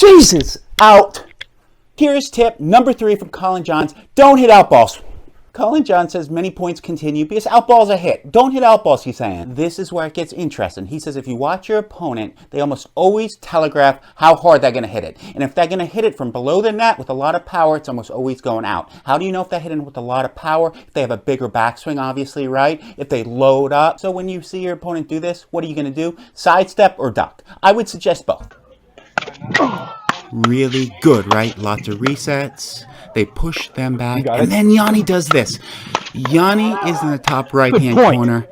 Jesus, out. Here's tip number 3 from Collin Johns. Don't hit out balls. Collin Johns says many points continue because out balls are hit. Don't hit out balls, he's saying. This is where it gets interesting. He says if you watch your opponent, they almost always telegraph how hard they're going to hit it. And if they're going to hit it from below the net with a lot of power, it's almost always going out. How do you know if they're hitting with a lot of power? If they have a bigger backswing, obviously, right? If they load up. So when you see your opponent do this, what are you going to do? Sidestep or duck? I would suggest both. Really good, right? Lots of resets. They push them back. And then Yanni does this. Yanni is in the top right-hand corner.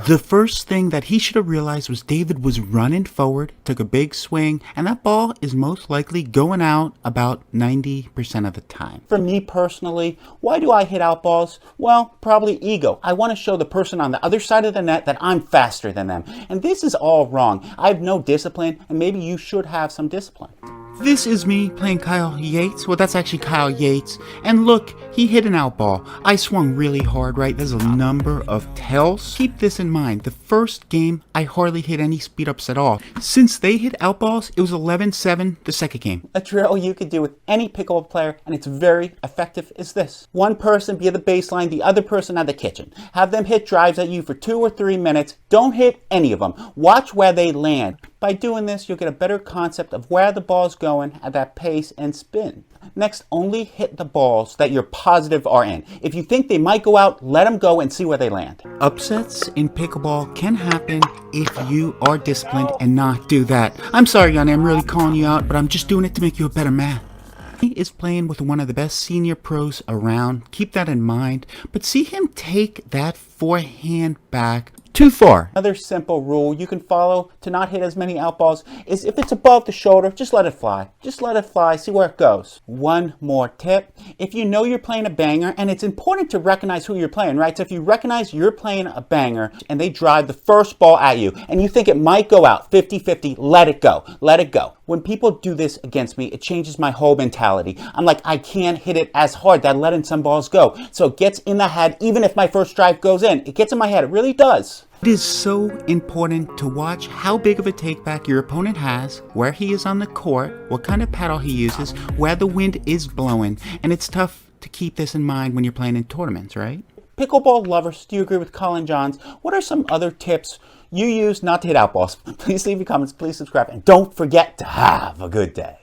The first thing that he should have realized was David was running forward, took a big swing, and that ball is most likely going out about 90% of the time. For me personally, why do I hit out balls? Well, probably ego. I want to show the person on the other side of the net that I'm faster than them. And this is all wrong. I have no discipline, and maybe you should have some discipline. This is me playing Kyle Yates. Well, that's actually Kyle Yates. And look, he hit an out ball. I swung really hard, right? There's a number of tells. Keep this in mind. The first game, I hardly hit any speed ups at all. Since they hit out balls, it was 11-7 the second game. A drill you could do with any pickleball player, and it's very effective, is this. One person be at the baseline, the other person at the kitchen. Have them hit drives at you for 2 or 3 minutes. Don't hit any of them. Watch where they land. By doing this, you'll get a better concept of where the ball's going at that pace and spin. Next, only hit the balls that you're positive are in. If you think they might go out, let them go and see where they land. Upsets in pickleball can happen if you are disciplined and not do that. I'm sorry, Yanni, I'm really calling you out, but I'm just doing it to make you a better man. He is playing with one of the best senior pros around. Keep that in mind. But see him take that forehand back too far. Another simple rule you can follow to not hit as many out balls is if it's above the shoulder, just let it fly. Just let it fly, see where it goes. One more tip. If you know you're playing a banger, and it's important to recognize who you're playing, right? So if you recognize you're playing a banger and they drive the first ball at you and you think it might go out 50-50, let it go. Let it go. When people do this against me, it changes my whole mentality. I'm like, I can't hit it as hard. That letting some balls go. So it gets in the head, even if my first drive goes in. It gets in my head. It really does. It is so important to watch how big of a takeback your opponent has, where he is on the court, what kind of paddle he uses, where the wind is blowing. And it's tough to keep this in mind when you're playing in tournaments, right? Pickleball lovers, do you agree with Collin Johns? What are some other tips you use not to hit out balls? Please leave your comments, please subscribe, and don't forget to have a good day.